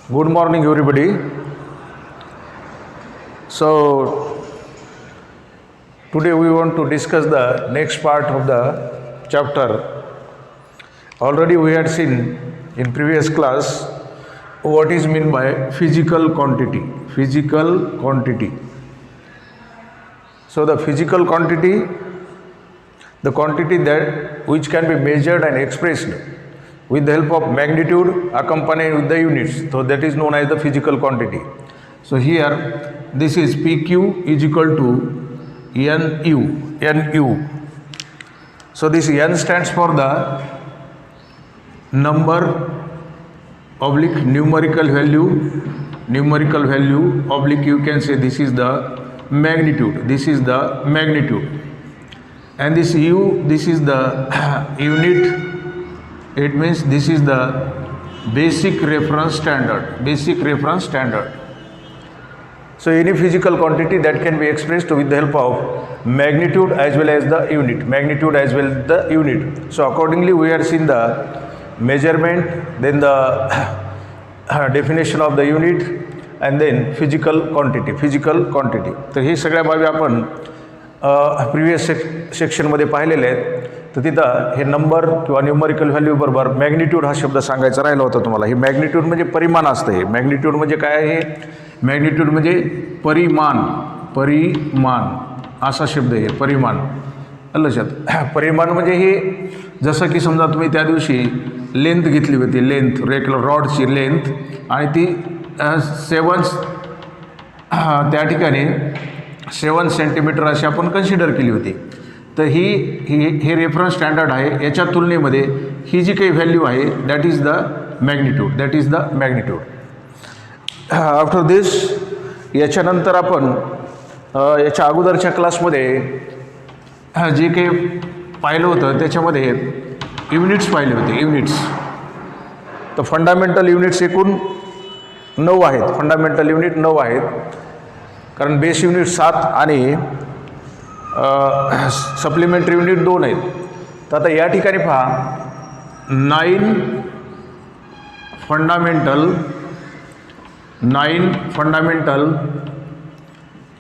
Good morning, everybody. So, today we want to discuss the next part of the chapter. Already we had seen in previous class what is meant by physical quantity. Physical quantity. So, the physical quantity, the quantity that which can be measured and expressed with the help of magnitude accompanied with the units. So that is known as the physical quantity. So here this is PQ is equal to NU. So this N stands for the number oblique numerical value oblique you can say this is the magnitude. This is the magnitude. And this U, this is the unit. It means this is the basic reference standard. So any physical quantity that can be expressed with the help of magnitude as well as the unit. So accordingly we are seeing the measurement, then the definition of the unit and then physical quantity. तर हे सगळ्या बाबी आपण previous सेक्शनमध्ये पाहिलेले आहेत. तर तिथं हे नंबर किंवा न्यूमरिकल व्हॅल्यू बरोबर मॅग्निट्यूड हा शब्द सांगायचा राहिला होता तुम्हाला. ही मॅग्निट्यूड म्हणजे परिमाण असतं. हे मॅग्निट्यूड म्हणजे काय आहे? मॅग्निट्यूड म्हणजे परिमाण असा शब्द आहे. परिमाण लक्षात. परिमाण म्हणजे हे जसं की समजा तुम्ही त्या दिवशी लेंथ घेतली होती, लेंथ रेग्युलर रॉडची लेंथ आणि ती 7 त्या ठिकाणी 7 सेंटीमीटर अशी आपण कन्सिडर केली होती. तर हे रेफरन्स स्टँडर्ड आहे. याच्या तुलनेमध्ये ही जी काही व्हॅल्यू आहे that is the magnitude. After this याच्यानंतर आपण याच्या अगोदरच्या क्लासमध्ये जे काही पाहिलं होतं त्याच्यामध्ये युनिट्स पाहिले होते. युनिट्स तर फंडामेंटल युनिट्स एकूण 9 आहेत. फंडामेंटल युनिट 9 आहेत. कारण बेस युनिट 7 आणि सप्लिमेंटरी युनिट 2 आहेत. तर आता या ठिकाणी पहा 9 fundamental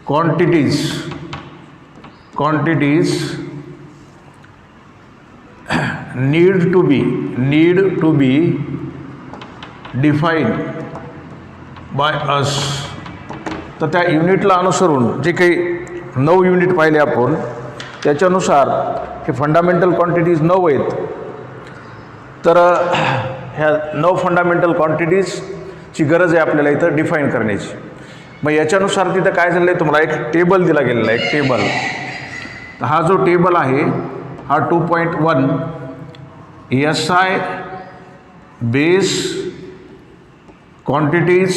quantities need to be defined by us. तर त्या युनिटला अनुसरून जे काही 9 युनिट पाहिले आपण त्याच्यानुसार हे फंडामेंटल क्वांटिटीज 9 आहेत. तर ह्या 9 फंडामेंटल क्वांटिटीजची गरज आहे आपल्याला इथं डिफाईन करण्याची. मग याच्यानुसार तिथं काय झालं आहे तुम्हाला एक टेबल दिला गेलेला आहे. एक टेबल. तर हा जो टेबल आहे हा 2.1 SI base quantities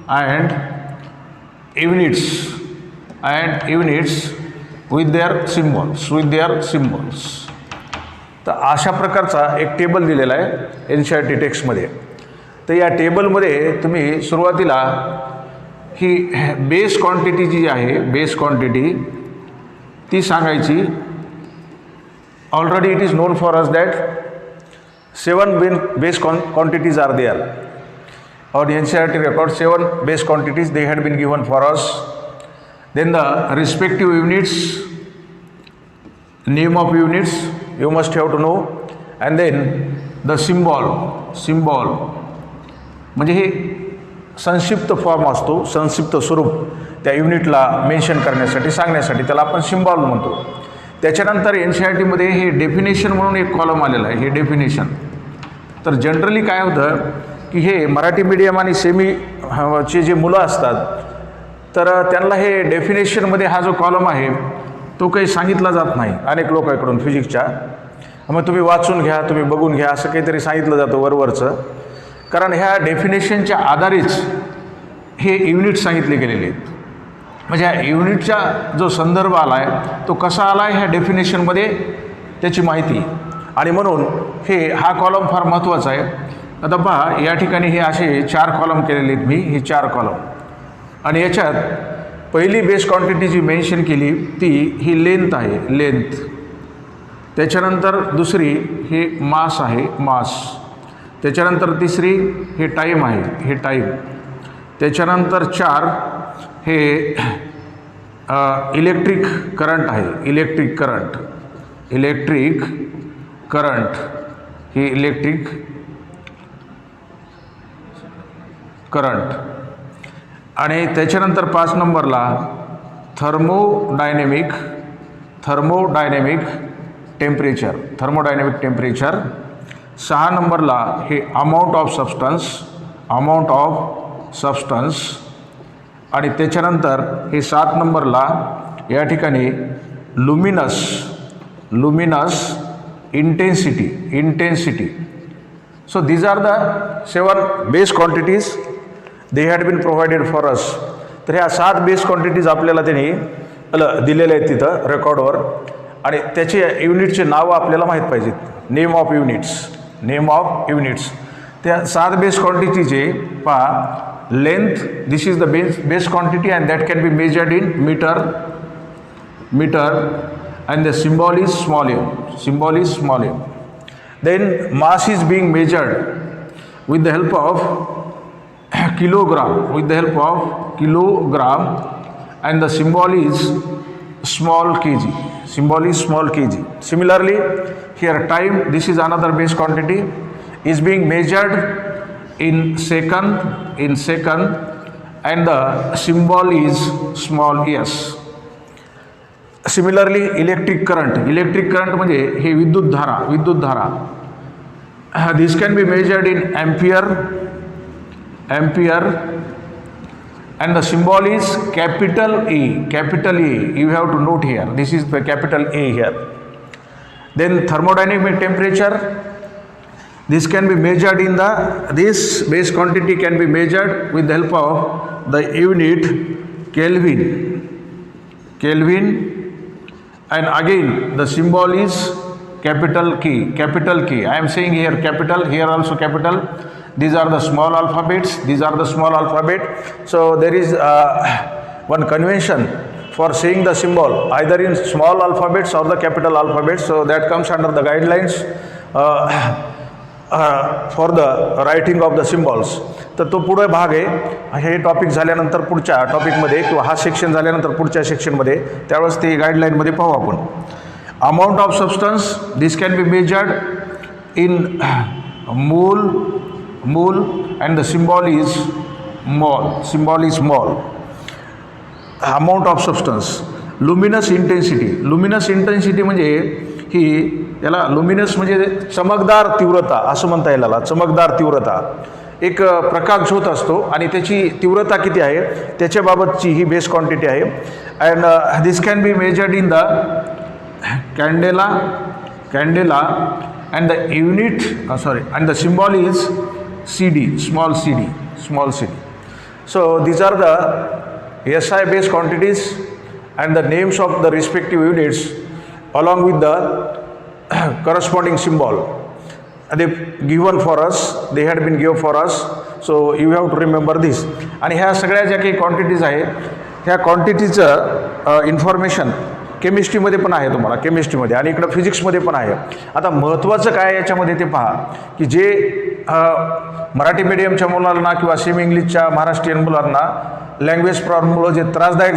and units with their symbols. तर अशा प्रकारचा एक टेबल दिलेला आहे NCERT टेक्स्टमध्ये. तर या टेबलमध्ये तुम्ही सुरुवातीला ही बेस क्वांटिटी जी आहे बेस क्वांटिटी ती सांगायची. Already it is non for us that 7 base quantities are there. Or the NCERT record 7 base quantities they had been given for us. Then the respective units, name of units you must have to know, and then the symbol म्हणजे हे संक्षिप्त form असतो. संक्षिप्त स्वरूप त्या युनिटला mention करण्यासाठी सांगण्यासाठी त्याला आपण सिम्बॉल म्हणतो. त्याच्यानंतर NCERTमध्ये हे डेफिनेशन म्हणून एक कॉलम आलेला आहे. हे डेफिनेशन. तर जनरली काय होतं की हे मराठी मीडियम आणि सेमीचे जे मुलं असतात तर त्यांना हे डेफिनेशनमध्ये हा जो कॉलम आहे तो काही सांगितला जात नाही अनेक लोकांकडून फिजिक्सच्या. मग तुम्ही वाचून घ्या, तुम्ही बघून घ्या असं काहीतरी सांगितलं जातं वरवरचं. कारण ह्या डेफिनेशनच्या आधारेच हे युनिट सांगितले गेलेले आहेत. म्हणजे ह्या युनिटचा जो संदर्भ आला आहे तो कसा आला आहे ह्या डेफिनेशनमध्ये त्याची माहिती. आणि म्हणून हा कॉलम फार महत्त्वाचा आहे. आता पहा या ठिकाणी हे असे 4 कॉलम केलेले आहेत मी. हे 4 कॉलम आणि याच्यात पहिली बेस क्वांटिटी जी मेन्शन केली ती ही लेंथ आहे. लेंथ. त्याच्यानंतर दुसरी हे मास आहे. मास. त्याच्यानंतर तिसरी हे टाईम आहे, हे टाईम. त्याच्यानंतर 4 हे इलेक्ट्रिक करंट आहे, इलेक्ट्रिक करंट. इलेक्ट्रिक करंट ही इलेक्ट्रिक करंट. आणि त्याच्यानंतर 5 नंबरला थर्मोडायनेमिक टेम्परेचर, थर्मोडायनेमिक टेम्परेचर. 6 नंबरला हे अमाऊंट ऑफ सबस्टन्स. आणि त्याच्यानंतर हे 7 नंबरला या ठिकाणी luminous intensity. So these are the 7 base quantities they had been provided for us. तर ह्या 7 बेस क्वांटिटीज आपल्याला त्यांनी दिलेल्या आहेत तिथं रेकॉर्डवर. आणि त्याचे युनिटचे नावं आपल्याला माहीत पाहिजेत. Name of units. त्या 7 बेस क्वांटिटीचे पहा. Length, this is the base quantity and that can be measured in metre and the symbol is small m. Then mass is being measured with the help of kilogram, and the symbol is small kg. Similarly, here time, this is another base quantity, is being measured in second, and the symbol is small s. Similarly electric current म्हणजे हे विद्युत धारा. This can be measured in ampere and the symbol is capital E. You have to note here, this is the capital A here. Then thermodynamic temperature, this can be measured in this base quantity can be measured with the help of the unit Kelvin. And again the symbol is capital key. I am saying here capital, here also capital. These are the small alphabets, so there is one convention for saying the symbol either in small alphabets or the capital alphabets, so that comes under the guidelines for the writing of the symbols. तर तो पुढे भाग आहे. हे topic झाल्यानंतर पुढच्या टॉपिकमध्ये किंवा हा सेक्शन झाल्यानंतर पुढच्या सेक्शनमध्ये त्यावेळेस ते गाईडलाईनमध्ये पाहू आपण. Amount of substance, this can be measured in mole and the symbol is mol. Amount of substance. Luminous intensity म्हणजे ही, याला लुमिनस म्हणजे चमकदार तीव्रता असं म्हणता येईल. चमकदार तीव्रता, एक प्रकाश होत असतो आणि त्याची तीव्रता किती आहे त्याच्याबाबतची ही बेस क्वांटिटी आहे. And this can be measured in the candela and the unit and the symbol is small CD. So these are the SI base quantities and the names of the respective units along with the corresponding symbol. They given for us, they had been given for us, so you have to remember this. आणि ह्या सगळ्या ज्या काही quantities आहेत ह्या क्वांटिटीचं information केमिस्ट्रीमध्ये पण आहे तुम्हाला, केमिस्ट्रीमध्ये आणि इकडं फिजिक्समध्ये पण आहे. आता महत्त्वाचं काय याच्यामध्ये ते पहा की जे मराठी मीडियमच्या मुलांना किंवा सेमी इंग्लिशच्या महाराष्ट्रीयन मुलांना लँग्वेज प्रॉब्लेममुळं जे त्रासदायक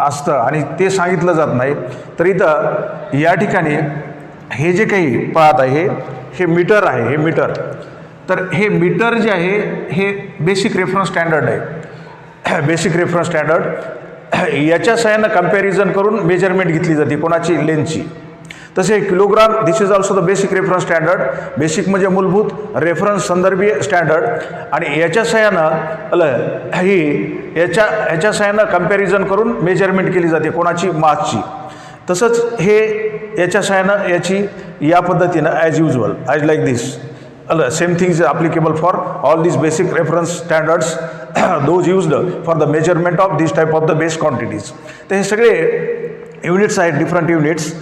असतं आणि ते सांगितलं जात नाही, तर इथं या ठिकाणी हे जे काही पाहत आहे हे मीटर आहे. हे मीटर, तर हे मीटर जे आहे हे बेसिक रेफरन्स स्टँडर्ड आहे. याच्या सहाय्यानं कम्पॅरिझन करून मेजरमेंट घेतली जाते कोणाची, लेन्थची. तसे kilogram, this is also the basic reference standard. Basic म्हणजे मूलभूत, रेफरन्स संदर्भीय स्टँडर्ड. आणि याच्या सहाय्यानं याच्या सहाय्यानं कम्पॅरिझन करून मेजरमेंट केली जाते कोणाची, मासची. तसंच हे याच्या सहाय्यानं याची या पद्धतीनं as usual, as like this, same thing is applicable for all this basic reference standards those used for the measurement of this type of the base quantities. तर हे सगळे युनिट्स आहेत, डिफरंट युनिट्स.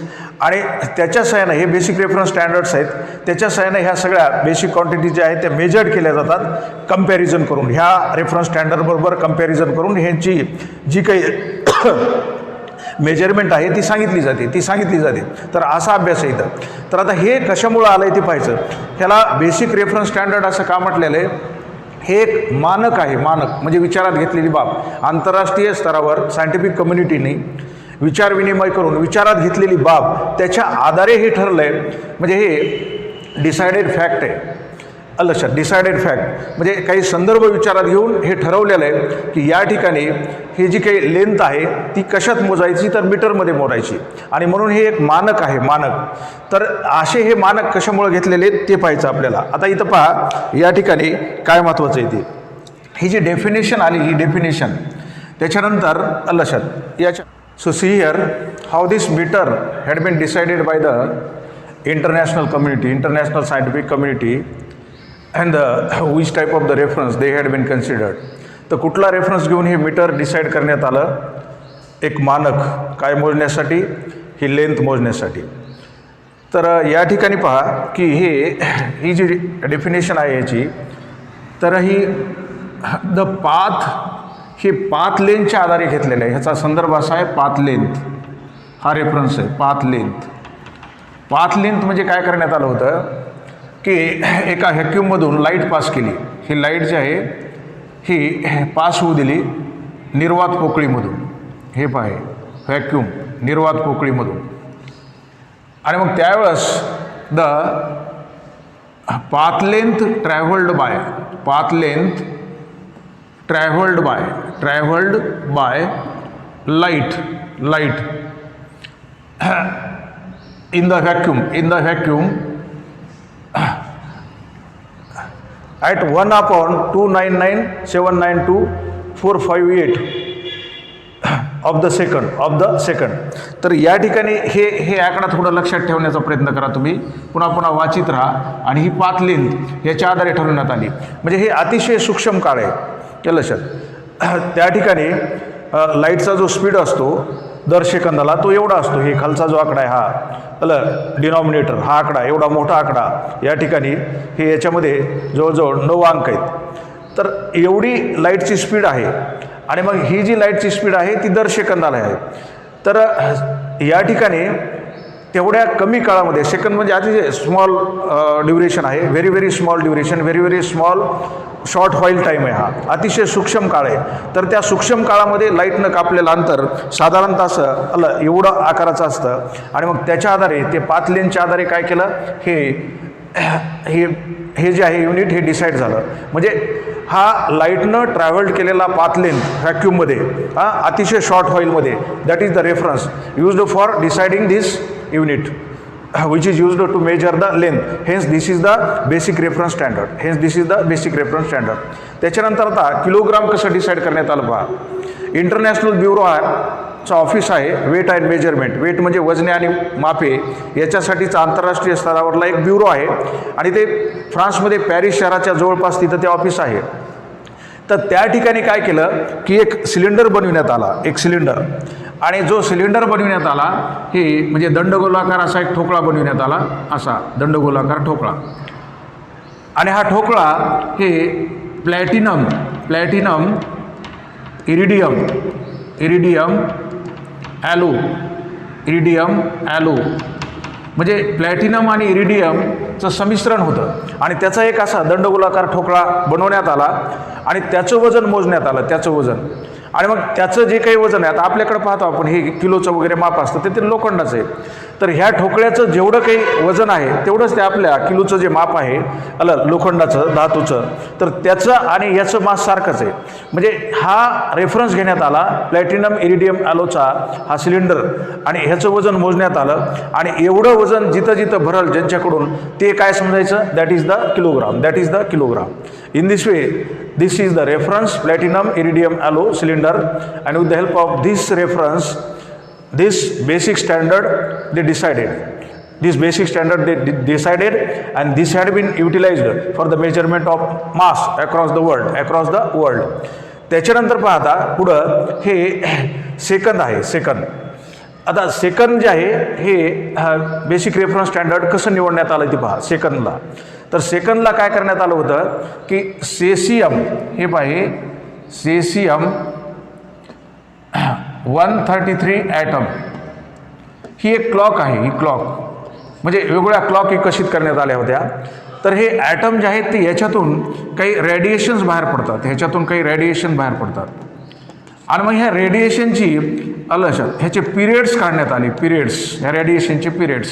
आणि त्याच्या सहाय्यानं हे बेसिक रेफरन्स स्टँडर्ड्स आहेत, त्याच्या सहाय्यानं ह्या सगळ्या बेसिक क्वांटिटी ज्या आहेत त्या मेजर्ड केल्या जातात कम्पॅरिझन करून. ह्या रेफरन्स स्टँडर्डबरोबर कम्पॅरिझन करून ह्यांची जी काही मेजरमेंट आहे ती सांगितली जाते. तर असा अभ्यास आहे इथं. तर आता हे कशामुळं आलं आहे ते पाहायचं. ह्याला बेसिक रेफरन्स स्टँडर्ड असं का म्हटलेलं आहे. हे एक मानक आहे. मानक म्हणजे विचारात घेतलेली बाब. आंतरराष्ट्रीय स्तरावर सायंटिफिक कम्युनिटीने विचार विनिमय करून विचारात घेतलेली बाब, त्याच्या आधारे हे ठरलं आहे. म्हणजे हे डिसायडेड फॅक्ट आहे. लक्षात, डिसायडेड फॅक्ट म्हणजे काही संदर्भ विचारात घेऊन हे ठरवलेलं आहे की या ठिकाणी ही जी काही लेंथ आहे ती कशात मोजायची, तर मीटरमध्ये मोजायची. आणि म्हणून हे एक मानक आहे. मानक. तर असे हे मानक कशामुळे घेतलेले ते पाहायचं आपल्याला. आता इथं पहा, या ठिकाणी काय महत्त्वाचं आहे ते, ही जी डेफिनेशन आली, ही डेफिनेशन त्याच्यानंतर लक्षात याच्या. So see here how this metre had been decided by the international community, international scientific community, and which type of the reference they had been considered. तर कुठला रेफरन्स घेऊन हे मीटर डिसाईड करण्यात आलं. एक मानक काय मोजण्यासाठी, ही लेंथ मोजण्यासाठी. तर या ठिकाणी पहा की ही जी डेफिनेशन आहे याची, तर ही द पाथ, हे पाथ लेंथच्या आधारे घेतलेलं आहे. ह्याचा संदर्भ असा आहे पाथ लेंथ. हा रेफरन्स आहे पाथ लेंथ. पाथ लेंथ म्हणजे काय करण्यात आलं होतं की एका व्हॅक्यूममधून लाईट पास केली. ही लाईट जी आहे ही पास होऊ दिली निर्वात पोकळीमधून. हे पाहे व्हॅक्यूम निर्वात पोकळीमधून. आणि मग त्यावेळेस the path length travelled by, path length travelled by light in the vacuum at 1/299,792,458 of the second. तर या ठिकाणी हे आकडा थोडं लक्षात ठेवण्याचा प्रयत्न करा तुम्ही. पुन्हा वाचित राहा. आणि ही पाथ लेंथ याच्या आधारे ठरवण्यात आली. म्हणजे हे अतिशय सूक्ष्म काळ आहे त्या लक्षात. त्या ठिकाणी लाईटचा जो स्पीड असतो दर सेकंदाला तो एवढा असतो. हे खालचा जो आकडा आहे हा डिनॉमिनेटर, हा आकडा एवढा मोठा आकडा या ठिकाणी हे याच्यामध्ये जवळजवळ 9 अंक आहेत. तर एवढी लाईटची स्पीड आहे. आणि मग ही जी लाईटची स्पीड आहे ती दर सेकंदाला आहे. तर या ठिकाणी तेवढ्या कमी काळामध्ये, सेकंद म्हणजे अतिशय स्मॉल ड्युरेशन आहे, very small duration, very small short while time आहे. हा अतिशय सूक्ष्म काळ आहे. तर त्या सूक्ष्म काळामध्ये लाईटनं कापलेलं अंतर साधारणतः असं एवढं आकाराचं असतं. आणि मग त्याच्या आधारे ते पाथ लेंथच्या आधारे काय केलं, हे जे आहे युनिट हे डिसाईड झालं. म्हणजे हा लाईटनं ट्रॅव्हल्ड केलेला पाथ लेंथ व्हॅक्यूममध्ये अतिशय शॉर्ट व्हाईलमध्ये, that is the reference used for deciding this unit which is used to measure the length. Hence this is the basic reference standard. त्याच्यानंतर आता किलोग्राम कसं डिसाईड करण्यात आलं पहा. इंटरनॅशनल ब्युरोचं ऑफिस आहे वेट अँड मेजरमेंट. वेट म्हणजे वजने आणि मापे याच्यासाठीचा आंतरराष्ट्रीय स्तरावरला एक ब्युरो आहे. आणि ते फ्रान्समध्ये पॅरिस शहराच्या जवळपास तिथं ते ऑफिस आहे. तर त्या ठिकाणी काय केलं की एक सिलेंडर बनविण्यात आला, एक सिलेंडर. आणि जो सिलेंडर बनविण्यात आला हे म्हणजे दंडगोलाकार असा एक ठोकळा बनविण्यात आला, असा दंडगोलाकार ठोकळा. आणि हा ठोकळा हे प्लॅटिनम, इरिडियम ॲलो म्हणजे प्लॅटिनम आणि इरिडियमचं संमिश्रण होतं. आणि त्याचा एक असा दंडगोलाकार ठोकळा बनवण्यात आला. आणि त्याचं वजन मोजण्यात आलं, त्याचं वजन. आणि मग त्याचं जे काही वजन आहे, आता आपल्याकडे पाहतो आपण हे किलोचं वगैरे माप असतं ते लोखंडाचं आहे. तर ह्या ठोकळ्याचं जेवढं काही वजन आहे तेवढंच ते आपल्या किलोचं जे माप आहे लोखंडाचं, धातूचं, तर त्याचं आणि याचं मास सारखंच आहे. म्हणजे हा रेफरन्स घेण्यात आला प्लॅटिनम इरिडियम ॲलोचा हा सिलेंडर. आणि ह्याचं वजन मोजण्यात आलं. आणि एवढं वजन जिथं भरल ज्यांच्याकडून ते काय समजायचं, that is the kilogram. In this way, this is the reference platinum iridium alloy cylinder, and with the help of this reference, this basic standard they decided. And this had been utilized for the measurement of mass across the world. त्याच्यानंतर पाहता पुढं हे second आहे. आता second जे आहे हे basic reference standard कसं निवडण्यात आलं ते पहा. सेकंदला तर सेकंदला काय करण्यात आलं होतं की सेसियम, हे पाहे सेसियम 133 ॲटम ही एक क्लॉक आहे. ही क्लॉक म्हणजे वेगवेगळ्या क्लॉक विकसित करण्यात आल्या होत्या. तर हे ॲटम जे आहेत ते याच्यातून काही रेडिएशन्स बाहेर पडतात, ह्याच्यातून काही रेडिएशन बाहेर पडतात आणि मग ह्या रेडिएशनची ह्याचे पिरियड्स काढण्यात आले. पिरियड्स, ह्या रेडिएशनचे पिरियड्स,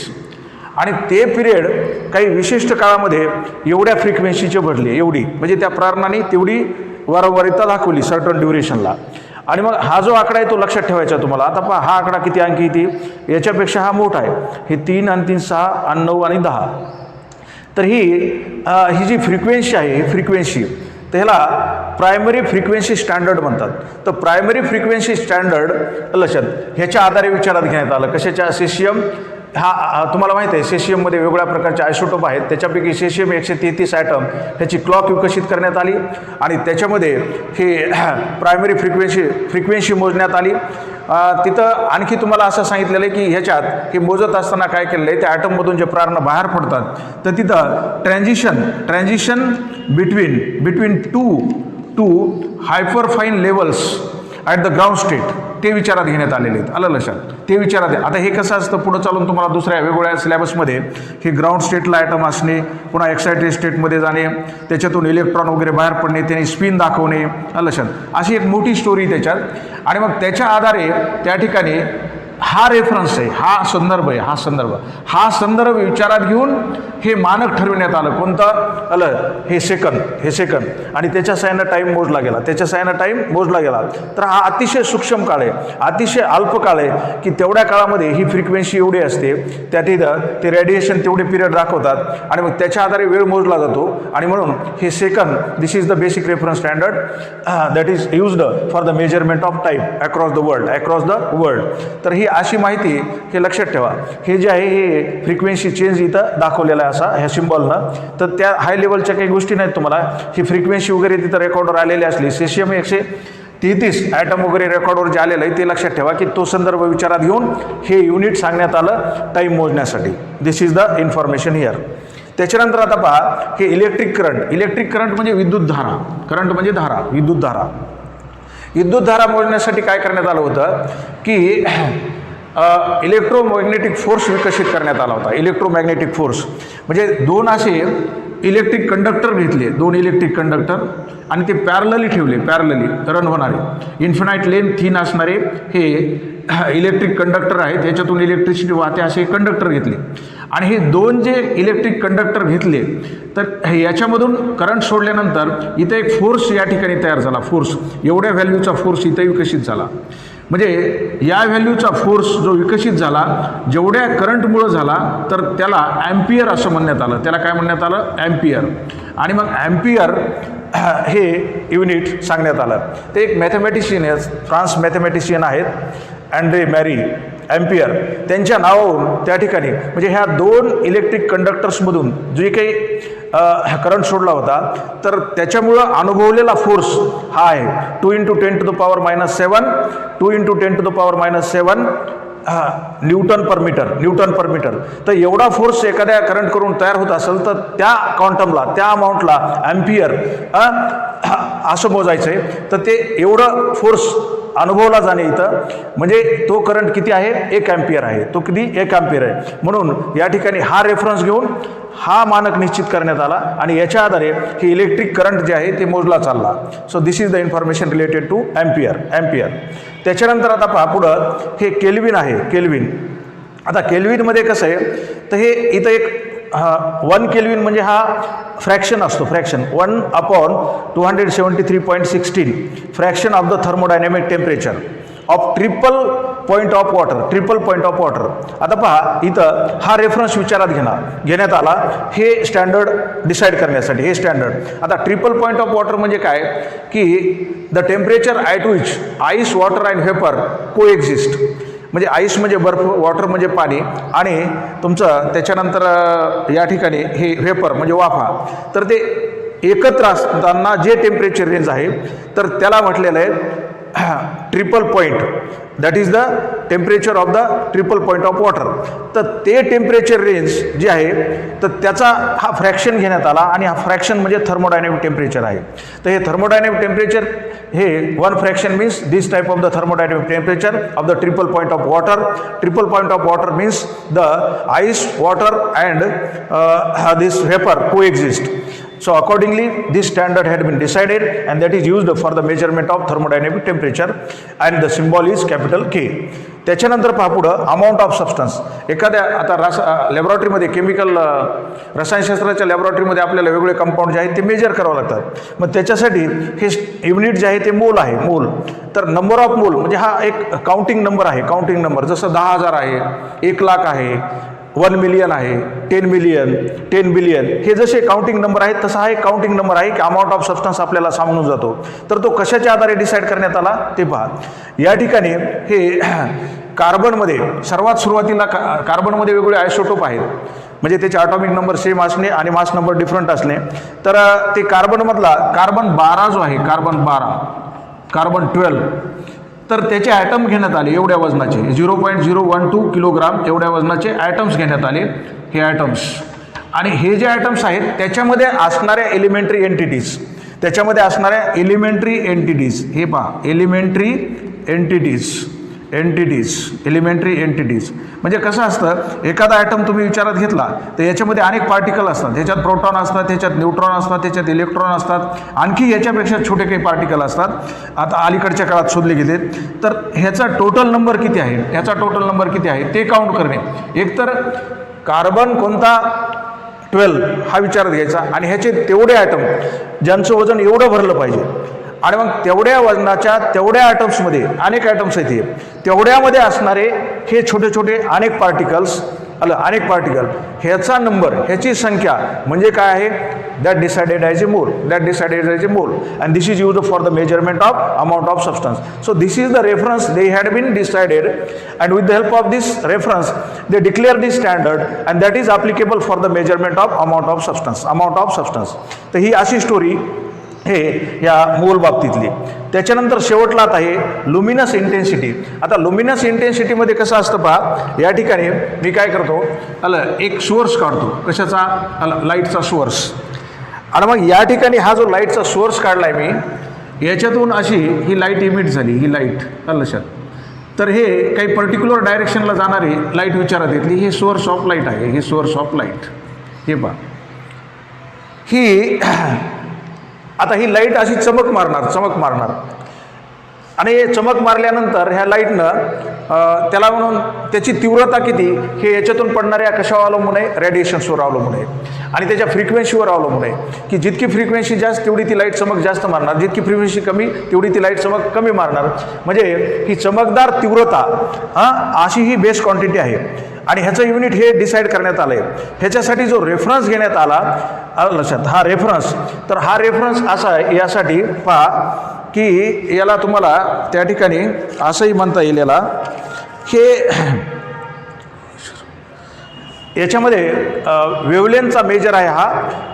आणि ते पिरियड काही विशिष्ट काळामध्ये एवढ्या फ्रिक्वेन्सीचे भरले, एवढी म्हणजे त्या प्रमाणाने तेवढी वारंवारिता दाखवली सर्टन ड्युरेशनला. आणि मग हा जो आकडा आहे तो लक्षात ठेवायचा तुम्हाला. आता पहा हा आकडा किती अंकी ती याच्यापेक्षा हा मोठा आहे. हे 3 आणि 3 6 आणि 9 आणि 10. तर ही जी फ्रिक्वेन्सी आहे ही फ्रिक्वेन्सी तर ह्याला प्रायमरी फ्रिक्वेन्सी स्टँडर्ड म्हणतात. तर प्रायमरी फ्रिक्वेन्सी स्टँडर्ड लक्षात ह्याच्या आधारे विचारात घेण्यात आलं. कशाच्या? सेशियम. हा तुम्हाला माहिती आहे सेशियममध्ये वेगवेगळ्या प्रकारचे आयसोटोप आहेत. त्याच्यापैकी सेशियम 133 ॲटम ह्याची क्लॉक विकसित करण्यात आली आणि त्याच्यामध्ये हे प्रायमरी फ्रिक्वेन्सी मोजण्यात आली. तिथं आणखी तुम्हाला असं सांगितलेलं आहे की ह्याच्यात हे मोजत असताना काय केलेलं आहे, त्या ॲटममधून जे प्रारण बाहेर पडतात तर तिथं transition between two hyperfine levels at the ground state ते विचारात घेण्यात आलेले आहेत. आलं लक्षात? ते विचारात आहे. आता हे कसं असतं पुढं चालून तुम्हाला दुसऱ्या वेगवेगळ्या सिलेबसमध्ये हे ग्राउंड स्टेटला ॲटम असणे, पुन्हा एक्सायटेड स्टेटमध्ये जाणे, त्याच्यातून इलेक्ट्रॉन वगैरे बाहेर पडणे, त्याने स्पिन दाखवणे, आलं लक्षात? अशी एक मोठी स्टोरी त्याच्यात. आणि मग त्याच्या आधारे त्या ठिकाणी हा रेफरन्स आहे, हा संदर्भ विचारात घेऊन हे मानक ठरविण्यात आलं. कोणतं? आलं हे सेकंद आणि त्याच्या साहाय्यानं टाईम मोजला गेला. तर हा अतिशय सूक्ष्म काळ आहे, अतिशय अल्प काळ आहे की तेवढ्या काळामध्ये ही फ्रिक्वेन्सी एवढी असते, त्या तिथं ते रेडिएशन तेवढे पिरियड दाखवतात आणि मग त्याच्या आधारे वेळ मोजला जातो. आणि म्हणून हे second, this is the basic reference standard that is used for the measurement of time across the world. तर ही अशी माहिती हे लक्षात ठेवा. हे जे आहे हे फ्रिक्वेन्सी चेंज इथं दाखवलेला आहे असा ह्या सिम्बॉलनं. तर त्या हाय लेवलच्या काही गोष्टी नाहीत तुम्हाला. ही फ्रिक्वेन्सी वगैरे तिथं रेकॉर्डवर आलेली असली, सेशियम 133 ॲटम वगैरे रेकॉर्डवर जे आलेलं आहे ते लक्षात ठेवा की तो संदर्भ विचारात घेऊन हे युनिट सांगण्यात आलं टाईम मोजण्यासाठी. दिस इज द इन्फॉर्मेशन हिअर. त्याच्यानंतर आता पहा हे इलेक्ट्रिक करंट म्हणजे विद्युतधारा. करंट म्हणजे धारा, विद्युतधारा मोजण्यासाठी काय करण्यात आलं होतं की इलेक्ट्रोमॅग्नेटिक फोर्स विकसित करण्यात आला होता. इलेक्ट्रोमॅग्नेटिक फोर्स म्हणजे दोन असे इलेक्ट्रिक कंडक्टर घेतले, 2 इलेक्ट्रिक कंडक्टर आणि ते पॅरलली ठेवले, रन होणारे इन्फिनाईट लेंथ थिन असणारे हे इलेक्ट्रिक कंडक्टर आहेत. याच्यातून इलेक्ट्रिसिटी वाहते असे कंडक्टर घेतले आणि हे 2 जे इलेक्ट्रिक कंडक्टर घेतले तर याच्यामधून करंट सोडल्यानंतर इथं एक फोर्स या ठिकाणी तयार झाला. फोर्स एवढ्या व्हॅल्यूचा फोर्स इथं विकसित झाला. म्हणजे या व्हॅल्यूचा फोर्स जो विकसित झाला जेवढ्या करंटमुळं झाला तर त्याला ॲम्पियर असं म्हणण्यात आलं. त्याला काय म्हणण्यात आलं? ॲम्पियर. आणि मग ॲम्पियर हे युनिट सांगण्यात आलं. ते एक मॅथमॅटिशियन आहेत, फ्रान्स मॅथमॅटिशियन आहेत अँड्रे मॅरी ॲम्पियर. त्यांच्या नावावरून त्या ठिकाणी म्हणजे ह्या 2 इलेक्ट्रिक कंडक्टर्समधून जे काही करंट सोडला होता तर त्याच्यामुळं अनुभवलेला फोर्स हा आहे 2 × 10⁻⁷ 2 × 10⁻⁷ न्यूटन पर मीटर. तर एवढा फोर्स एखाद्या करंट करून तयार होत असेल तर त्या क्वांटमला, त्या अमाऊंटला ॲम्पियर असं मोजायचं आहे. तर ते एवढं फोर्स अनुभवला जाणे इथं म्हणजे तो करंट किती आहे? 1 ॲम्पियर आहे. तो किती? 1 ॲम्पियर आहे. म्हणून या ठिकाणी हा रेफरन्स घेऊन हा मानक निश्चित करण्यात आला आणि याच्या आधारे हे इलेक्ट्रिक करंट जे आहे ते मोजला चालला. So this is the information related to ampere. त्याच्यानंतर आता पहा पुढं हे केल्विन आहे. आता केल्विनमध्ये कसं आहे तर हे इथं एक 1 केल्विन म्हणजे हा फ्रॅक्शन असतो. 1/273.16 fraction of the thermodynamic temperature of triple point of water. आता पहा इथं हा रेफरन्स विचारात घेण्यात आला हे स्टँडर्ड डिसाईड करण्यासाठी. हे स्टँडर्ड आता ट्रिपल पॉईंट ऑफ वॉटर म्हणजे काय की the temperature at which ice, water and vapour को एक्झिस्ट. म्हणजे आईस म्हणजे बर्फ, वॉटर म्हणजे पाणी आणि तुमचं त्याच्यानंतर या ठिकाणी हे व्हेपर म्हणजे वाफा. तर ते एकत्र असताना जे टेम्परेचर रेंज आहे तर त्याला म्हटलेलं आहे triple point, that is the temperature of the triple point of water. तर ते टेम्परेचर रेंज जे आहे तर त्याचा हा फ्रॅक्शन घेण्यात आला आणि हा फ्रॅक्शन म्हणजे थर्मोडायनॅमिक टेम्परेचर आहे. तर हे थर्मोडायनॅमिक टेम्परेचर हे one fraction means this type of the thermodynamic temperature of the triple point of water. Triple point of water means the ice, water and this vapor coexist. So accordingly this standard had been decided and that is used for the measurement of thermodynamic temperature and the symbol is capital K. त्याच्यानंतर पहा पुढं amount of substance. एखाद्या आता लॅबॉरेटरीमध्ये chemical रसायनशास्त्राच्या लॅबॉरेटरीमध्ये आपल्याला वेगवेगळे compound जे आहेत ते मेजर करावं लागतात. मग त्याच्यासाठी हे युनिट जे आहे ते मोल आहे. मोल तर नंबर ऑफ मोल म्हणजे हा एक काउंटिंग नंबर आहे. काउंटिंग नंबर जसं 10,000 आहे, 1,00,000 आहे, 1 मिलियन आहे, 10 मिलियन, 10 बिलियन, हे जसे काउंटिंग नंबर आहेत तसा हा एक काउंटिंग नंबर आहे की अमाऊंट ऑफ सबस्टन्स आपल्याला सांगून जातो. तर तो कशाच्या आधारे डिसाईड करण्यात आला ते पहा. या ठिकाणी हे कार्बनमध्ये सर्वात सुरुवातीला कार्बनमध्ये वेगवेगळे आयसोटोप आहेत म्हणजे त्याचे ॲटॉमिक नंबर सेम असणे आणि मास नंबर डिफरंट असणे. तर ते कार्बनमधला कार्बन 12 जो आहे, कार्बन 12, कार्बन 12, तर त्याचे ॲटम घेण्यात आले एवढ्या वजनाचे 0.012 किलोग्राम एवढ्या वजनाचे ॲटम्स घेण्यात आले. हे ॲटम्स आणि हे जे ॲटम्स आहेत त्याच्यामध्ये असणाऱ्या एलिमेंटरी एंटिटीज, त्याच्यामध्ये असणाऱ्या एलिमेंटरी एंटिटीज हे पहा. एलिमेंटरी एंटिटीज म्हणजे कसं असतं, एखादा ॲटम तुम्ही विचारात घेतला तर याच्यामध्ये अनेक पार्टिकल असतात. ह्याच्यात प्रोटॉन असतात, ह्याच्यात न्यूट्रॉन असतात, त्याच्यात इलेक्ट्रॉन असतात, आणखी याच्यापेक्षा छोटे काही पार्टिकल असतात. आता अलीकडच्या काळात शोधले गेले. तर ह्याचा टोटल नंबर किती आहे, ह्याचा टोटल नंबर किती आहे ते काउंट करणे. एकतर कार्बन कोणता 12 हा विचारात घ्यायचा आणि ह्याचे तेवढे ॲटम ज्यांचं वजन एवढं भरलं पाहिजे आणि मग तेवढ्या वजनाच्या तेवढ्या ॲटम्समध्ये अनेक ॲटम्स आहेत हे, तेवढ्यामध्ये असणारे हे छोटे छोटे अनेक पार्टिकल्स ह्याचा नंबर, ह्याची संख्या म्हणजे काय आहे, that decided as a mole, and this is used for the measurement of amount of substance. So this is the reference they had been decided and with the help of this reference they declare this standard and that is applicable for the measurement of amount of substance. तर ही अशी story हे या मोल बाबतीतली. त्याच्यानंतर शेवटला आता आहे लुमिनस इंटेन्सिटी. आता लुमिनस इंटेन्सिटीमध्ये कसं असतं पहा, या ठिकाणी मी काय करतो, एक सोर्स काढतो. कशाचा, लाईटचा सोर्स. आणि मग या ठिकाणी हा जो लाईटचा सोर्स काढला आहे मी, याच्यातून अशी ही लाईट इमिट झाली, ही लाईट लक्षात. तर हे काही पर्टिक्युलर डायरेक्शनला जाणारी लाईट विचारात येतली. हे सोर्स ऑफ लाईट आहे, हे सोर्स ऑफ लाईट. हे पहा, ही आता ही लाईट अशी चमक मारणार आणि चमक मारल्यानंतर ह्या लाईटनं त्याला म्हणून त्याची तीव्रता किती हे याच्यातून पडणाऱ्या कशावर अवलंबून आहे, रेडिएशन्सवर अवलंबून आहे आणि त्याच्या फ्रिक्वेन्सीवर अवलंबून आहे की जितकी फ्रिक्वेन्सी जास्त तेवढी ती लाईट चमक जास्त मारणार, जितकी फ्रिक्वेन्सी कमी तेवढी ती लाईट चमक कमी मारणार. म्हणजे ही चमकदार तीव्रता अशी ही बेस क्वांटिटी आहे आणि ह्याचं युनिट हे डिसाईड करण्यात आलं आहे. ह्याच्यासाठी जो रेफरन्स घेण्यात आला लक्षात, हा रेफरन्स, तर हा रेफरन्स असा आहे यासाठी पहा की याला तुम्हाला त्या ठिकाणी असंही म्हणता येईल याला, हे याच्यामध्ये वेव्हलेंथचा मेजर आहे हा,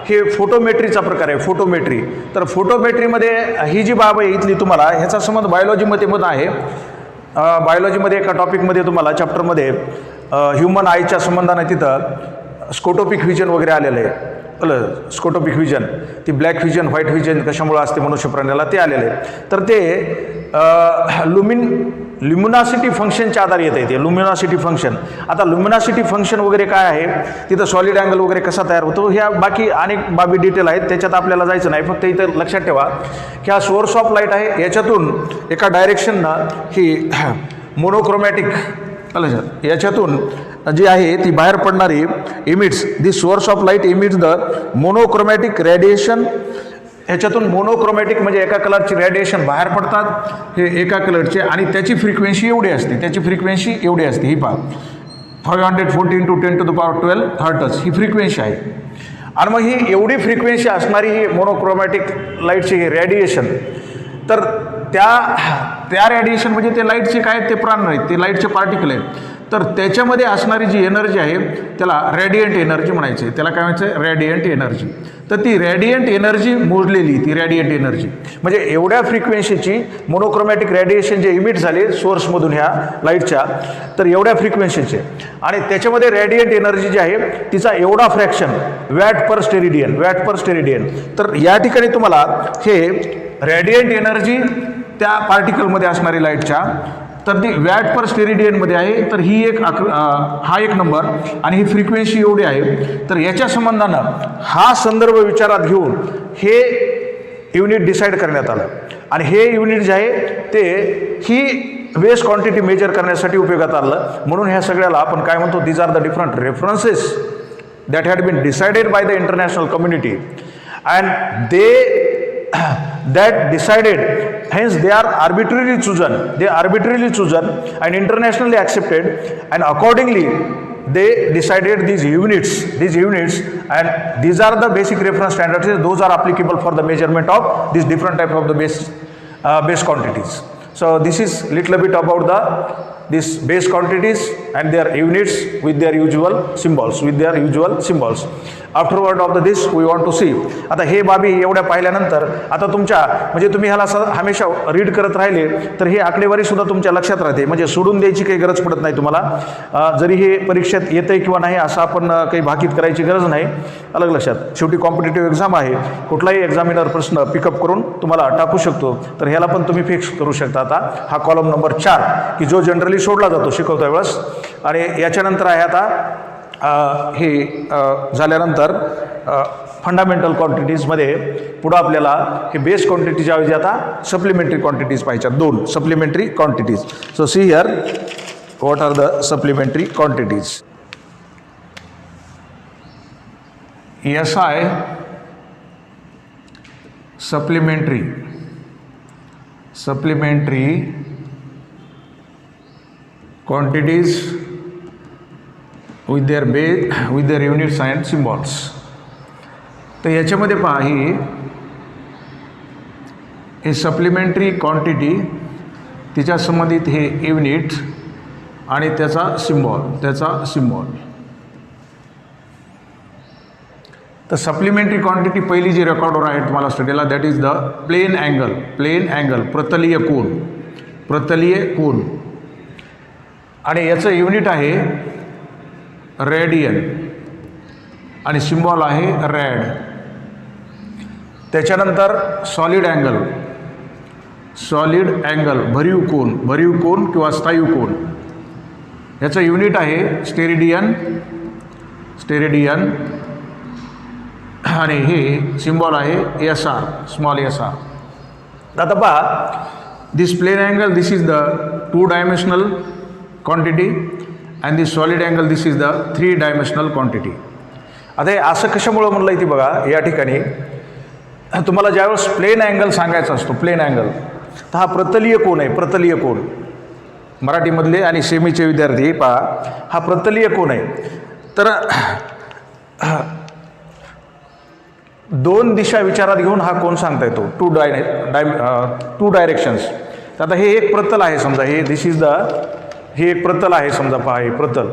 हे फोटोमेट्रीचा प्रकार आहे, फोटोमेट्री. तर फोटोमेट्रीमध्ये ही जी बाब आहे इथली तुम्हाला ह्याचा संबंध बायोलॉजीमध्ये आहे. बायोलॉजीमध्ये एका टॉपिकमध्ये तुम्हाला चॅप्टरमध्ये ह्युमन आयच्या संबंधाने तिथं स्कोटोपिक व्हिजन वगैरे आलेलं आहे. स्कोटोपिक व्हिजन, ती ब्लॅक व्हिजन, व्हाईट व्हिजन कशामुळे असते मनुष्य प्राण्याला ते आलेले आहे. तर ते ल्युमिनॉसिटी फंक्शनच्या आधारे येतं आहे ते लुमिनॉसिटी फंक्शन. आता लुमिनॉसिटी फंक्शन वगैरे काय आहे, तिथं सॉलिड अँगल वगैरे कसा तयार होतो, ह्या बाकी अनेक बाबी डिटेल आहेत, त्याच्यात आपल्याला जायचं नाही. फक्त इथं लक्षात ठेवा की हा सोर्स ऑफ लाईट आहे, याच्यातून एका डायरेक्शननं ही मोनोक्रोमॅटिक याच्यातून जी आहे ती बाहेर पडणारी emits, the source of light emits the monochromatic radiation. ह्याच्यातून मोनोक्रोमॅटिक म्हणजे एका कलरची रेडिएशन बाहेर पडतात, हे एका कलरचे, आणि त्याची फ्रिक्वेन्सी एवढी असते, ही पहा 514 × 10⁻12 हर्ट्ज ही फ्रिक्वेन्सी आहे. आणि मग ही एवढी फ्रिक्वेन्सी असणारी ही मोनोक्रोमॅटिक लाईटची ही रेडिएशन, तर त्या रेडिएशन म्हणजे ते लाईटचे काय, ते प्राण नाहीत, ते लाईटचे पार्टिकल आहेत. तर त्याच्यामध्ये असणारी जी एनर्जी आहे त्याला रॅडियंट एनर्जी म्हणायचं आहे. त्याला काय म्हणायचं आहे? रॅडियंट एनर्जी. तर ती रॅडियंट एनर्जी मोजलेली, ती रॅडियंट एनर्जी म्हणजे एवढ्या फ्रिक्वेन्सीची मोनोक्रोमॅटिक रेडिएशन जे इमिट झाले सोर्समधून ह्या लाईटच्या, तर एवढ्या फ्रिक्वेन्सीचे, आणि त्याच्यामध्ये रॅडियंट एनर्जी जी आहे तिचा एवढा फ्रॅक्शन वॅट पर स्टेरिडियन, वॅट पर स्टेरिडियन. तर या ठिकाणी तुम्हाला हे रॅडियंट एनर्जी त्या पार्टिकलमध्ये असणारी लाईटच्या, तर ती वॅट पर स्टेरिडियनमध्ये आहे. तर ही एक हा एक नंबर आणि ही फ्रिक्वेन्सी एवढी आहे. तर याच्या संबंधानं हा संदर्भ विचारात घेऊन हे युनिट डिसाईड करण्यात आलं आणि हे युनिट जे आहे ते ही वेस्ट क्वांटिटी मेजर करण्यासाठी उपयोगात आलं. म्हणून ह्या सगळ्याला आपण काय म्हणतो? These are the different references that had been decided by the international community and they that decided, hence they are arbitrarily chosen and internationally accepted, and accordingly they decided these units, and these are the basic reference standards. Those are applicable for the measurement of these different types of the base quantities. So this is little bit about these base quantities and their units with their usual symbols. Afterward of this we want to see. आता हे बाबी एवढ्या पाहिल्यानंतर आता तुमच्या म्हणजे तुम्ही ह्याला हमेशा रीड करत राहिले तर ही आकडेवारी सुद्धा तुमच्या लक्षात राहते. म्हणजे सोडून द्यायची काही गरज पडत नाही तुम्हाला. जरी हे परीक्षेत येतंय किंवा नाही असं आपण काही भाकीत करायची गरज नाही. अलग लक्षात, शेवटी कॉम्पिटिटिव्ह एक्झाम आहे. कुठलाही एक्झामिनर प्रश्न पिकअप करून तुम्हाला टाकू शकतो. तर ह्याला पण तुम्ही फिक्स करू शकता. आता हा कॉलम नंबर 4 की जो जनरली सोडला जातो शिकवता वेळेस, आणि याच्यानंतर आहे आता हे झाल्यानंतर फंडामेंटल क्वांटिटीजमध्ये पुढं आपल्याला हे बेस क्वांटिटीच्या ऐवजी आता सप्लिमेंटरी क्वांटिटीज पाहिजेत. 2 supplementary quantities. So see here what are the supplementary quantities. SI supplementary quantities with their units and symbols. तर याच्यामध्ये पहा ही सप्लिमेंटरी क्वांटिटी, तिच्या संबंधित हे युनिट आणि त्याचा सिम्बॉल. तर सप्लिमेंटरी क्वांटिटी पहिली जी रेकॉर्डवर आहे तुम्हाला स्टडीला, that is the plane angle, प्रतलीय कोन, आणि याचं युनिट आहे रेडियन आणि सिम्बॉल आहे रॅड. त्याच्यानंतर सॉलिड अँगल, भरीव कोन किंवा स्थायू कोन, याचं युनिट आहे स्टेरेडियन आणि हे सिम्बॉल आहे SR, स्मॉल SR. आता पहा, this plane angle, this is the 2 dimensional quantity and this solid angle, this is the 3 dimensional quantity. आता हे असं कशामुळं म्हणलं आहे ती बघा. या ठिकाणी तुम्हाला ज्यावेळेस प्लेन अँगल सांगायचा असतो, प्लेन अँगल, तर हा प्रतलीय कोन आहे. प्रतलीय कोन मराठीमधले आणि सेमीचे विद्यार्थी पहा, हा प्रतलीय कोन आहे. तर 2 दिशा विचारात घेऊन हा कोन सांगता येतो. 2 डायरेक्शन्स. तर आता हे एक प्रतल आहे समजा, हे एक प्रतल आहे समजा. पहा, हे प्रतल,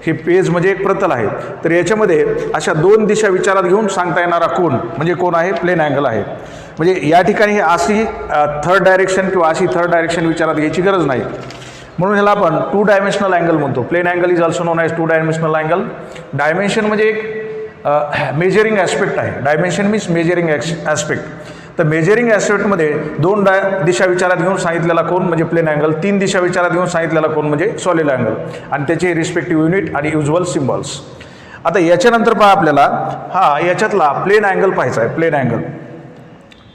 हे पेज म्हणजे एक प्रतल आहे. तर याच्यामध्ये अशा 2 दिशा विचारात घेऊन सांगता येणारा कोन म्हणजे कोण आहे? प्लेन अँगल आहे. म्हणजे या ठिकाणी हे अशी थर्ड डायरेक्शन किंवा अशी थर्ड डायरेक्शन विचारात घ्यायची गरज नाही. म्हणून ह्याला आपण 2 डायमेन्शनल अँगल म्हणतो. Plane angle is also known as 2 dimensional angle. Dimension म्हणजे एक मेजरिंग ॲस्पेक्ट आहे. Dimension means measuring aspect. तर मेजरिंग ॲस्पेक्टमध्ये 2 दिशा विचारात घेऊन सांगितलेला कोन म्हणजे प्लेन अँगल, 3 दिशा विचारात घेऊन सांगितलेला कोन म्हणजे सॉलिड अँगल, आणि त्याचे रिस्पेक्टिव्ह युनिट आणि युज्युअल सिम्बॉल्स. आता याच्यानंतर पहा, आपल्याला याच्यातला प्लेन अँगल पाहायचा आहे. प्लेन अँगल,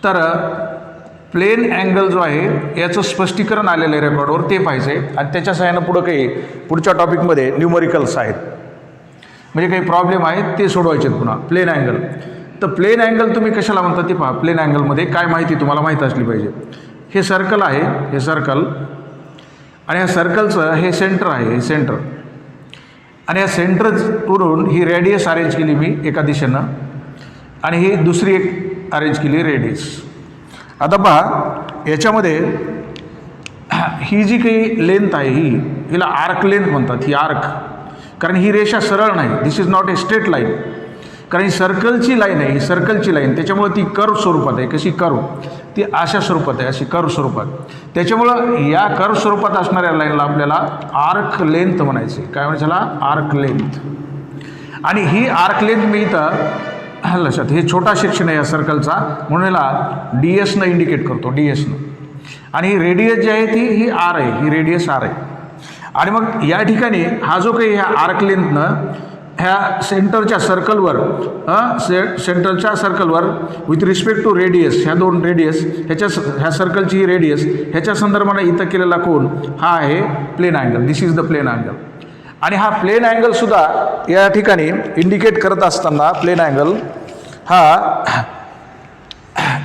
तर प्लेन अँगल जो आहे याचं स्पष्टीकरण आलेलं आहे रेकॉर्डवर, ते पाहायचं आहे. आणि त्याच्या सहाय्यानं पुढच्या टॉपिकमध्ये न्यूमरिकल्स आहेत, म्हणजे काही प्रॉब्लेम आहेत ते सोडवायचे आहेत पुन्हा. प्लेन अँगल, तर प्लेन अँगल तुम्ही कशाला म्हणता ते पहा. प्लेन अँगलमध्ये काय माहिती तुम्हाला माहीत असली पाहिजे. हे सर्कल आहे, हे सर्कल, आणि ह्या सर्कलचं हे सेंटर आहे, हे सेंटर, आणि या सेंटरवरून ही रेडियस अरेंज केली मी एका दिशेनं, आणि ही दुसरी एक अरेंज केली रेडियस. आता पहा, याच्यामध्ये ही जी काही लेंथ आहे हिला आर्क लेंथ म्हणतात. ही आर्क, कारण ही रेषा सरळ नाही. This is not a straight line, कारण ही सर्कलची लाईन आहे. ही सर्कलची लाईन, त्याच्यामुळे ती कर्व स्वरूपात आहे. कशी कर्व? ती अशा स्वरूपात आहे, अशी कर्व स्वरूपात. त्याच्यामुळं या कर्व स्वरूपात असणाऱ्या लाईनला आपल्याला आर्क लेंथ म्हणायचे. काय म्हणायचं त्याला? Arc length. आणि ही आर्क लेंथ मी इथं लक्षात, हे छोटा सेक्शन आहे या सर्कलचा, म्हणून याला DS इंडिकेट करतो, DS. आणि ही रेडियस जी आहे ही आर आहे, ही रेडियस आर आहे. आणि मग या ठिकाणी हा जो काही ह्या आर्क लेंथनं ह्या सेंटरच्या सर्कलवर सेंटरच्या सर्कलवर विथ रिस्पेक्ट टू रेडियस, ह्या दोन रेडियस, ह्या सर्कलची ही रेडियस, ह्याच्या संदर्भाने इथं केलेला कोन हा आहे plane angle. This is the plane angle. आणि हा प्लेन अँगलसुद्धा या ठिकाणी इंडिकेट करत असताना प्लेन अँगल हा